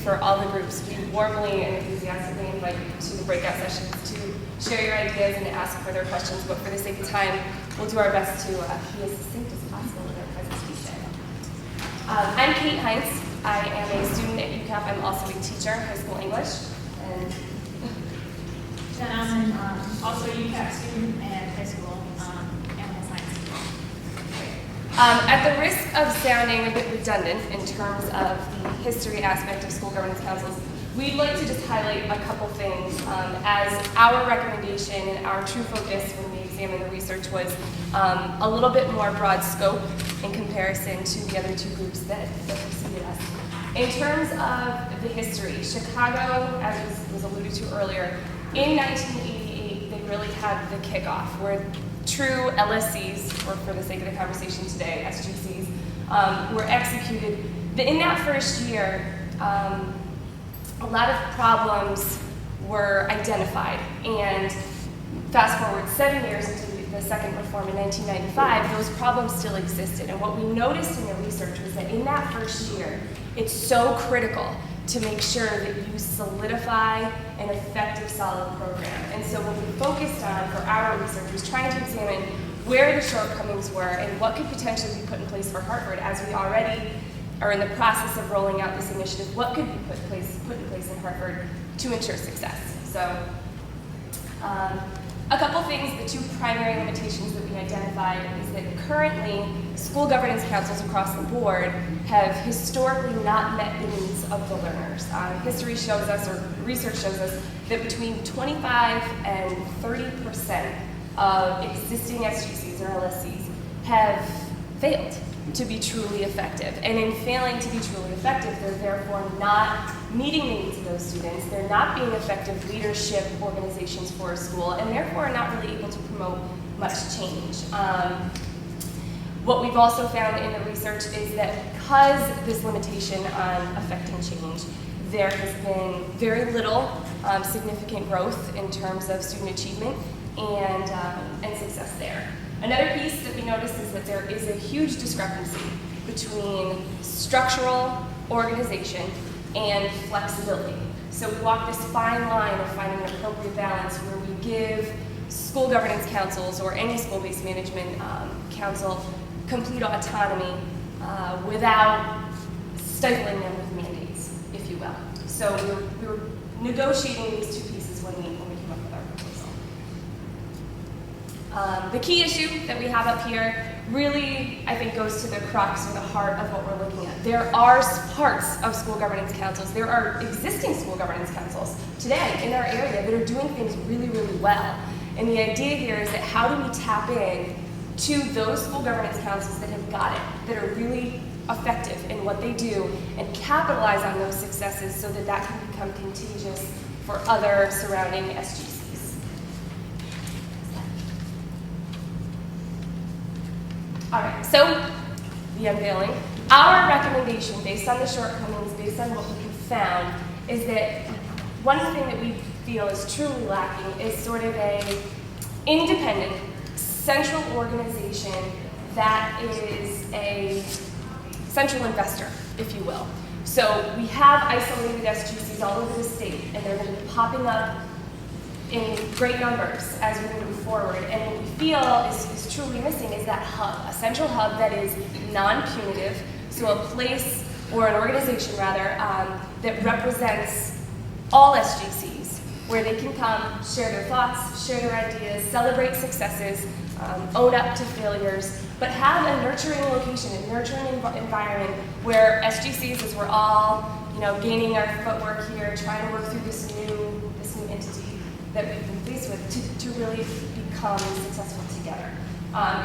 for all the groups. We warmly and enthusiastically invite you to the breakout sessions to share your ideas and to ask further questions, but for the sake of time, we'll do our best to be as succinct as possible with our presentation. I'm Kate Heinz. I am a student at UCAP. I'm also a teacher, high school English. And I'm also a UCAP student and high school animal science. At the risk of sounding a bit redundant in terms of the history aspect of school governance councils, we'd like to just highlight a couple things as our recommendation and our true focus when we examined the research was a little bit more broad scope in comparison to the other two groups that preceded us. In terms of the history, Chicago, as was alluded to earlier, in 1988, they really had the kickoff, where true LSCs, or for the sake of the conversation today, SGCs, were executed. In that first year, a lot of problems were identified, and fast forward 7 years into the second reform in 1995, those problems still existed. And what we noticed in the research was that in that first year, it's so critical to make sure that you solidify an effective, solid program. And so what we focused on for our research was trying to examine where the shortcomings were and what could potentially be put in place for Hartford, as we already are in the process of rolling out this initiative. What could be put in place in Hartford to ensure success? So a couple things, the two primary limitations that we identified is that currently school governance councils across the board have historically not met the needs of the learners. History shows us, or research shows us, that between 25 and 30% of existing SGCs or LSCs have failed to be truly effective. And in failing to be truly effective, they're therefore not meeting the needs of those students. They're not being effective leadership organizations for a school, and therefore are not really able to promote much change. What we've also found in the research is that because this limitation on affecting change, there has been very little significant growth in terms of student achievement and success there. Another piece that we noticed is that there is a huge discrepancy between structural organization and flexibility. So we walk this fine line of finding an appropriate balance where we give school governance councils or any school-based management council complete autonomy without stifling them with mandates, if you will. So we were negotiating these two pieces when we came up with our proposal. The key issue that we have up here really, I think, goes to the crux or the heart of what we're looking at. There are parts of school governance councils, there are existing school governance councils today in our area that are doing things really, really well. And the idea here is that how do we tap in to those school governance councils that have got it, that are really effective in what they do, and capitalize on those successes so that that can become contagious for other surrounding SGCs. All right, so the unveiling. Our recommendation, based on the shortcomings, based on what we have found, is that one thing that we feel is truly lacking is sort of a independent, central organization that is a central investor, if you will. So we have isolated SGCs all over the state, and they're going to be popping up in great numbers as we move forward. And what we feel is truly missing is that hub, a central hub that is non-punitive, so a place, or an organization rather, that represents all SGCs, where they can come, share their thoughts, share their ideas, celebrate successes, own up to failures, but have a nurturing location, a nurturing environment where SGCs, as we're all, gaining our footwork here, trying to work through this new entity that we've been faced with, to really become successful together.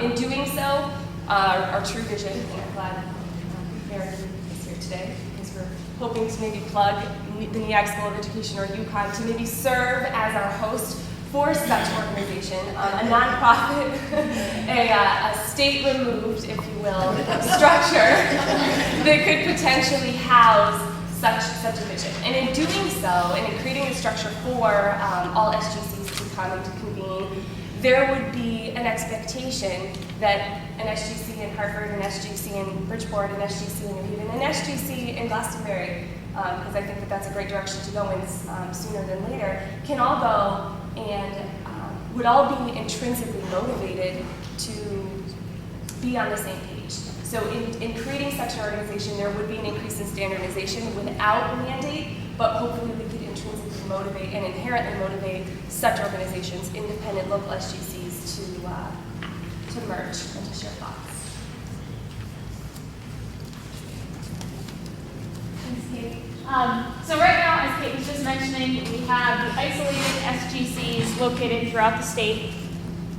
In doing so, our true vision, and I'm glad Mary is here today, because we're hoping to maybe plug the NEAG School of Education, or UConn, to maybe serve as our host for such organization, a nonprofit, a state-removed, if you will, structure that could potentially house such a vision. And in doing so, and in creating a structure for all SGCs to come and to convene, there would be an expectation that an SGC in Hartford, an SGC in Bridgeport, an SGC in New Haven, an SGC in Glastonbury because I think that that's a great direction to go in sooner than later, can all go and would all be intrinsically motivated to be on the same page. So in creating such an organization, there would be an increase in standardization without a mandate, but hopefully we could intrinsically motivate and inherently motivate such organizations, independent local SGCs, to merge and to share thoughts. Thanks, Kate. So right now, as Kate was just mentioning, we have the isolated SGCs located throughout the state,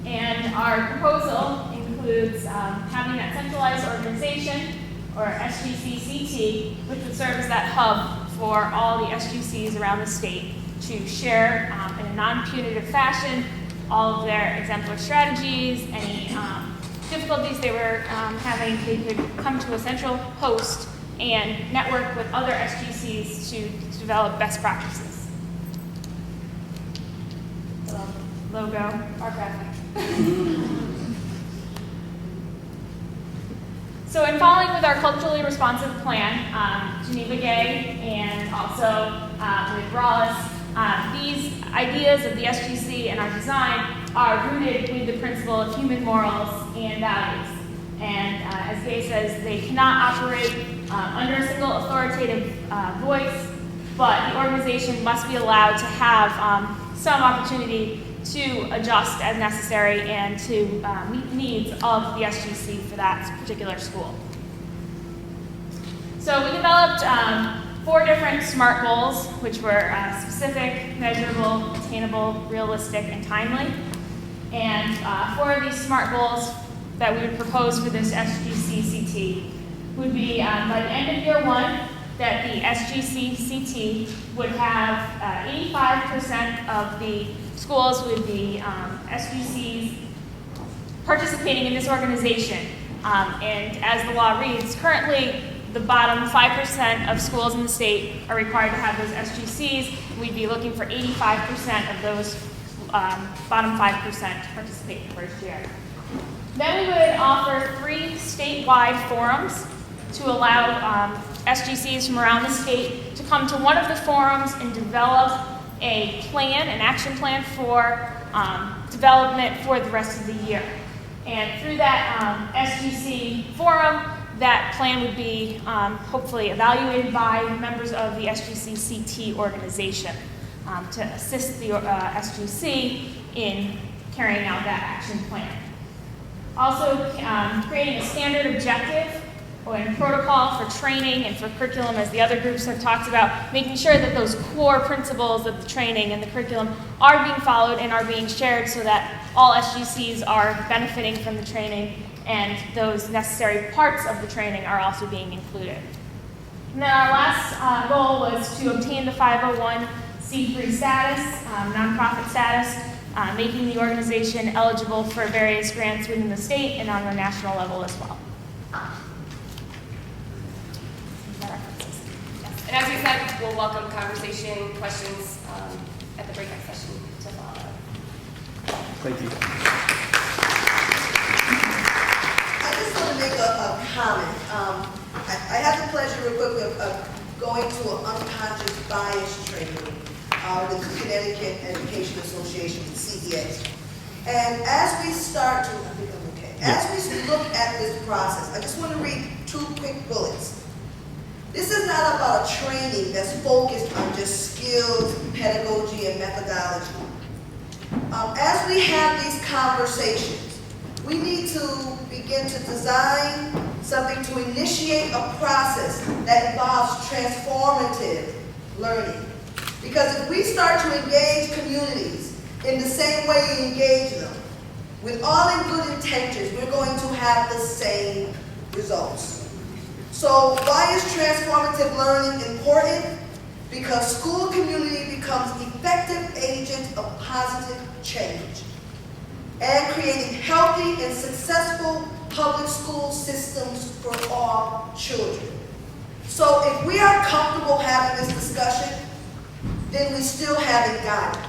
and our proposal includes having that centralized organization, or SGC-CT, which would serve as that hub for all the SGCs around the state to share in a non-punitive fashion all of their exemplar strategies, any difficulties they were having. They could come to a central host and network with other SGCs to develop best practices. The logo, our graphic. So in following with our culturally responsive plan, Geneva Gay and also with Rawls, these ideas of the SGC and our design are rooted with the principle of human morals and values. And as Gay says, they cannot operate under a single authoritative voice, but the organization must be allowed to have some opportunity to adjust as necessary and to meet the needs of the SGC for that particular school. So we developed 4 different SMART goals, which were specific, measurable, attainable, realistic, and timely. And 4 of these SMART goals that we would propose for this SGC-CT would be by the end of year 1, that the SGC-CT would have 85% of the schools with the SGCs participating in this organization. And as the law reads, currently the bottom 5% of schools in the state are required to have those SGCs. We'd be looking for 85% of those bottom 5% to participate the first year. Then we would offer 3 statewide forums to allow SGCs from around the state to come to one of the forums and develop a plan, an action plan for development for the rest of the year. And through that SGC forum, that plan would be hopefully evaluated by members of the SGC-CT organization to assist the SGC in carrying out that action plan. Also, creating a standard objective and protocol for training and for curriculum, as the other groups have talked about, making sure that those core principles of the training and the curriculum are being followed and are being shared so that all SGCs are benefiting from the training and those necessary parts of the training are also being included. And then our last goal was to obtain the 501c3 status, nonprofit status, making the organization eligible for various grants within the state and on the national level as well. And as we said, we'll welcome conversation, questions at the breakout session to follow. Thank you. I just want to make a comment. I had the pleasure real quickly of going to an unconscious bias training with the Connecticut Education Association, the CEA. And as we start to, I think I'm okay. As we look at this process, I just want to read 2 quick bullets. This is not about a training that's focused on just skills, pedagogy, and methodology. As we have these conversations, we need to begin to design something to initiate a process that involves transformative learning. Because if we start to engage communities in the same way we engage them, with all in good intentions, we're going to have the same results. So why is transformative learning important? Because school community becomes effective agents of positive change and creating healthy and successful public school systems for all children. So if we are comfortable having this discussion, then we still haven't got it.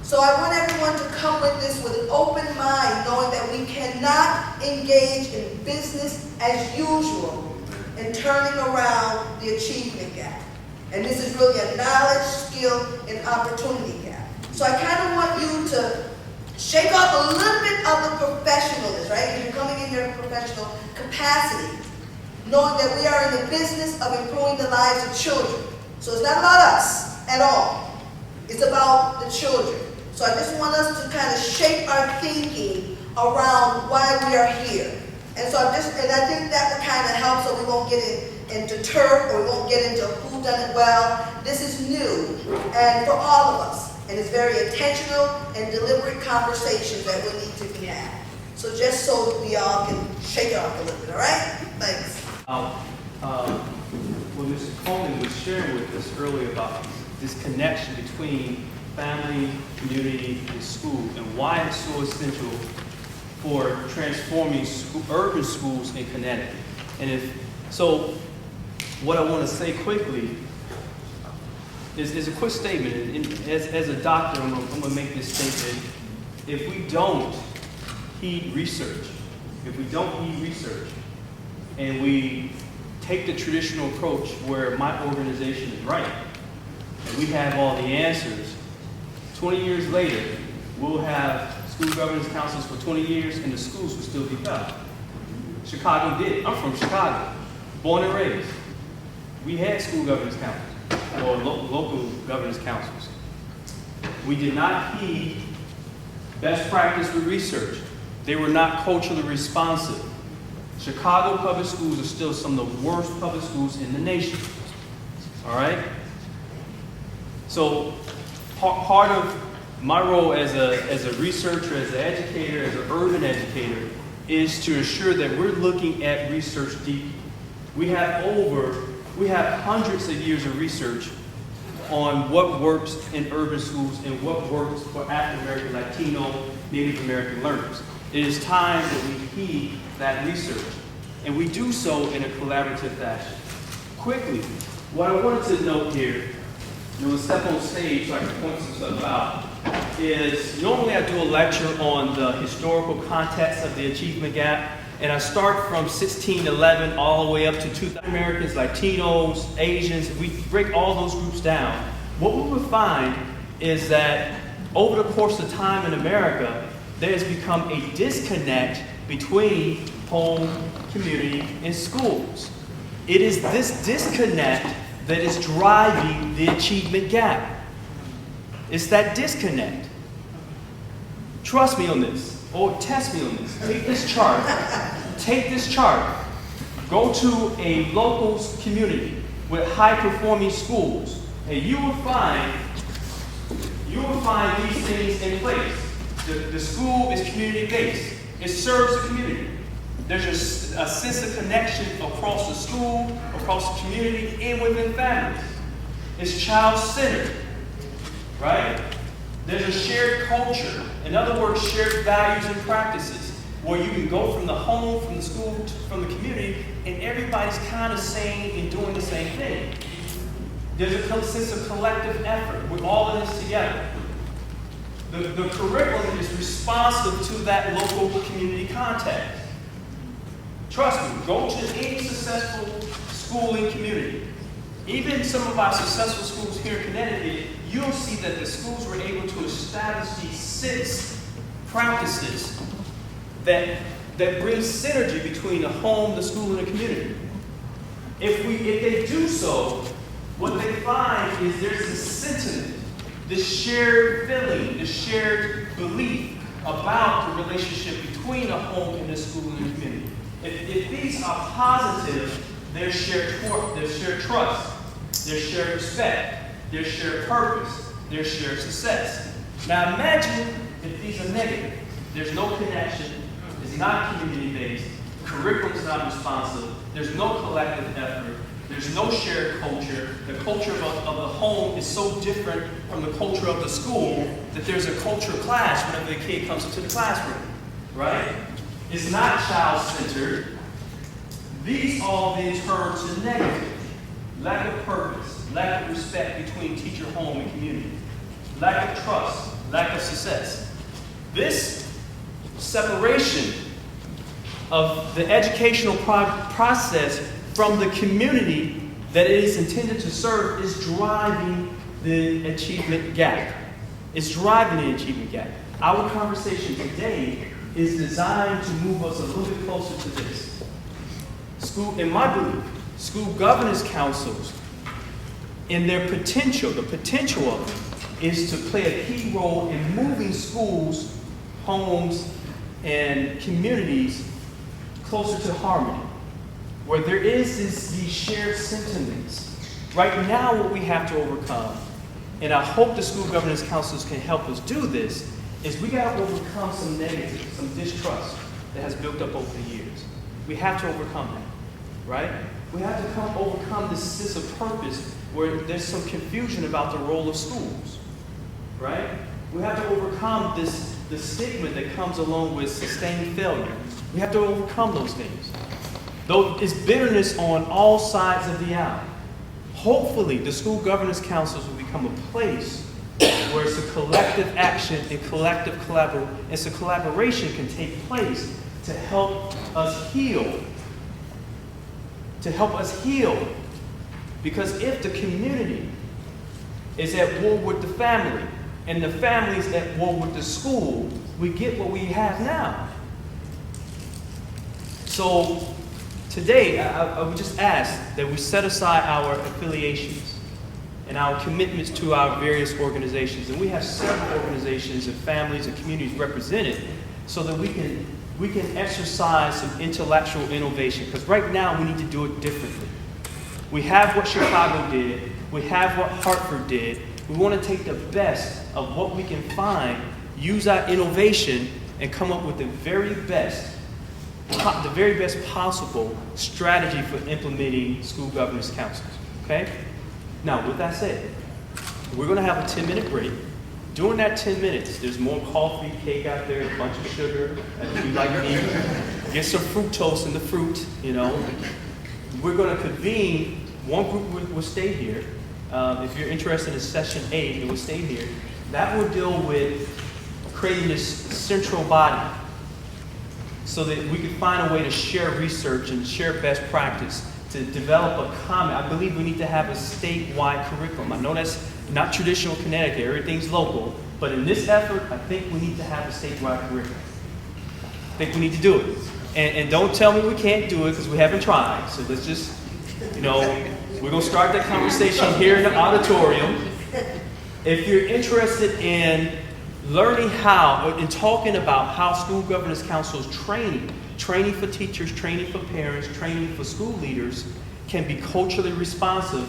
So I want everyone to come with this with an open mind, knowing that we cannot engage in business as usual and turning around the achievement gap. And this is really a knowledge, skill, and opportunity gap. So I kind of want you to shake off a little bit of the professionalness, right? Because you're coming in your professional capacity, knowing that we are in the business of improving the lives of children. So it's not about us at all. It's about the children. So I just want us to kind of shape our thinking around why we are here. And so I think that will kind of help so we won't get into turf or we won't get into who done it well. This is new and for all of us. And it's very intentional and deliberate conversations that we need to be had. So just so we all can shake it off a little bit, all right? Thanks. What Mr. Coleman was sharing with us earlier about this connection between family, community, and school, and why it's so essential for transforming urban schools in Connecticut. And so what I want to say quickly is a quick statement. And as a doctor, I'm going to make this statement. If we don't heed research, and we take the traditional approach where my organization is right, and we have all the answers, 20 years later, we'll have school governance councils for 20 years, and the schools will still be failed. Chicago did. I'm from Chicago, born and raised. We had school governance councils, or local governance councils. We did not heed best practice with research. They were not culturally responsive. Chicago public schools are still some of the worst public schools in the nation. All right? So part of my role as a researcher, as an educator, as an urban educator, is to ensure that we're looking at research deeply. We have hundreds of years of research on what works in urban schools and what works for African American, Latino, Native American learners. It is time that we heed that research, and we do so in a collaborative fashion. Quickly, what I wanted to note here, we'll step on stage so I can point some stuff out, is normally I do a lecture on the historical context of the achievement gap, and I start from 1611 all the way up to 2000. Americans, Latinos, Asians, we break all those groups down. What we will find is that over the course of time in America, there has become a disconnect between home, community, and schools. It is this disconnect that is driving the achievement gap. It's that disconnect. Trust me on this, or test me on this. Take this chart. Take this chart. Go to a local community with high-performing schools, and you will find these things in place. The school is community-based. It serves the community. There's a sense of connection across the school, across the community, and within families. It's child-centered, right? There's a shared culture. In other words, shared values and practices, where you can go from the home, from the school, from the community, and everybody's kind of saying and doing the same thing. There's a sense of collective effort. We're all in this together. The curriculum is responsive to that local community context. Trust me, go to any successful schooling community. Even some of our successful schools here in Connecticut, you'll see that the schools were able to establish these 6 practices that bring synergy between the home, the school, and the community. If they do so, what they find is there's this sentiment, this shared feeling, this shared belief about the relationship between the home and the school and the community. If these are positive, there's shared trust, there's shared respect, there's shared purpose, there's shared success. Now imagine if these are negative. There's no connection, it's not community-based, curriculum's not responsive, there's no collective effort, there's no shared culture. The culture of the home is so different from the culture of the school that there's a culture clash whenever the kid comes into the classroom, right? It's not child-centered. These all then turn to negative. Lack of purpose, lack of respect between teacher, home, and community. Lack of trust, lack of success. This separation of the educational process from the community that it is intended to serve is driving the achievement gap. It's driving the achievement gap. Our conversation today is designed to move us a little bit closer to this. In my belief, school governance councils, in their potential, the potential of it, is to play a key role in moving schools, homes, and communities closer to harmony, where there is these shared sentiments. Right now, what we have to overcome, and I hope the school governance councils can help us do this, is we got to overcome some negative, some distrust that has built up over the years. We have to overcome that, right? We have to overcome this sense of purpose where there's some confusion about the role of schools, right? We have to overcome the stigma that comes along with sustained failure. We have to overcome those things. Though it's bitterness on all sides of the aisle. Hopefully, the school governance councils will become a place where it's a collective action and collaboration can take place to help us heal. To help us heal. Because if the community is at war with the family, and the family's at war with the school, we get what we have now. So today, I would just ask that we set aside our affiliations and our commitments to our various organizations. And we have several organizations and families and communities represented so that we can exercise some intellectual innovation. Because right now, we need to do it differently. We have what Chicago did. We have what Hartford did. We want to take the best of what we can find, use our innovation, and come up with the very best possible strategy for implementing school governance councils, okay? Now, with that said, we're going to have a 10-minute break. During that 10 minutes, there's more coffee, cake out there, a bunch of sugar, if you like to eat. Get some fructose in the fruit, you know. We're going to convene. One group will stay here. If you're interested in session 8, it will stay here. That will deal with creating this central body so that we can find a way to share research and share best practice, to develop a common. I believe we need to have a statewide curriculum. I know that's not traditional Connecticut, everything's local, but in this effort, I think we need to have a statewide curriculum. I think we need to do it. And don't tell me we can't do it because we haven't tried. So let's just, you know, we're going to start that conversation here in the auditorium. If you're interested in learning how, and talking about how school governance councils training for teachers, training for parents, training for school leaders can be culturally responsive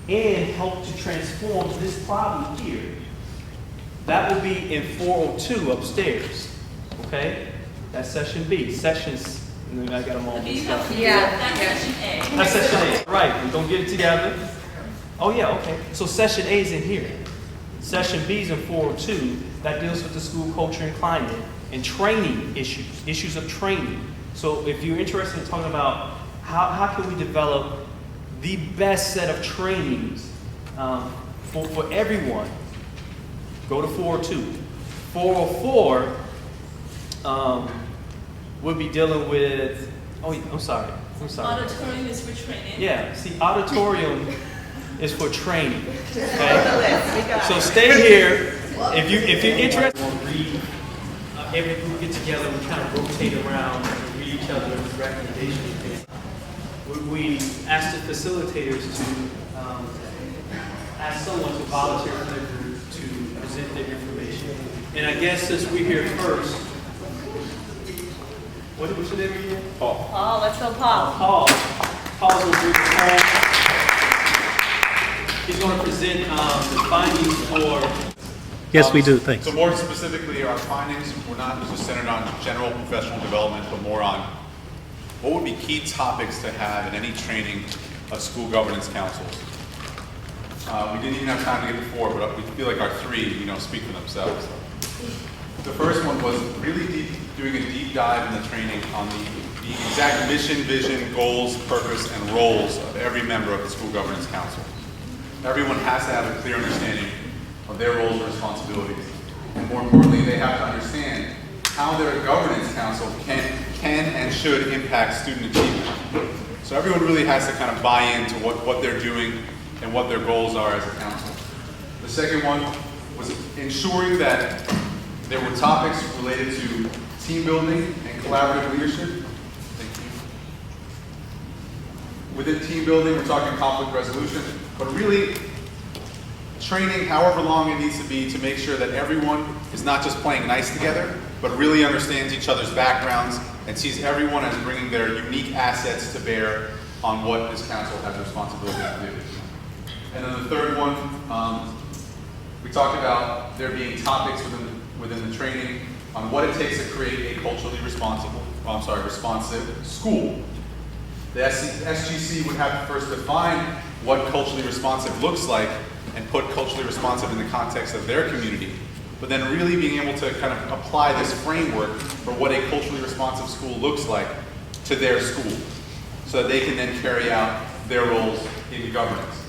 and help to transform this problem here, that will be in 402 upstairs. Okay? That's session B. Sessions, and then I got them all mixed up. That's session A. That's session A. Right, we don't get it together. Oh yeah, okay. So session A is in here. Session B is in 402. That deals with the school culture and climate and training issues of training. So if you're interested in talking about how can we develop the best set of trainings for everyone, go to 402. 404, we'll be dealing with, I'm sorry. Auditorium is for training. Yeah, see, auditorium is for training. Okay? So stay here. If you're interested, we'll read. Every group get together, we kind of rotate around and read each other's recommendations. We ask the facilitators to ask someone to volunteer for their group to present their information. And I guess since we're here first, what's your name again? Paul. Paul, let's go Paul. Paul's going to bring us home. He's going to present the findings for. Yes, we do. Thanks. So more specifically, our findings were not just centered on general professional development, but more on what would be key topics to have in any training of school governance councils. We didn't even have time to get to 4, but we feel like our 3, speak for themselves. The first one was really doing a deep dive in the training on the exact mission, vision, goals, purpose, and roles of every member of the school governance council. Everyone has to have a clear understanding of their roles and responsibilities. And more importantly, they have to understand how their governance council can and should impact student achievement. So everyone really has to kind of buy into what they're doing and what their goals are as a council. The second one was ensuring that there were topics related to team building and collaborative leadership. Thank you. Within team building, we're talking conflict resolution, but really training however long it needs to be to make sure that everyone is not just playing nice together, but really understands each other's backgrounds and sees everyone as bringing their unique assets to bear on what this council has responsibility to do. And then the third one, we talked about there being topics within the training on what it takes to create a culturally responsive school. The SGC would have to first define what culturally responsive looks like and put culturally responsive in the context of their community, but then really being able to kind of apply this framework for what a culturally responsive school looks like to their school, so that they can then carry out their roles in governance.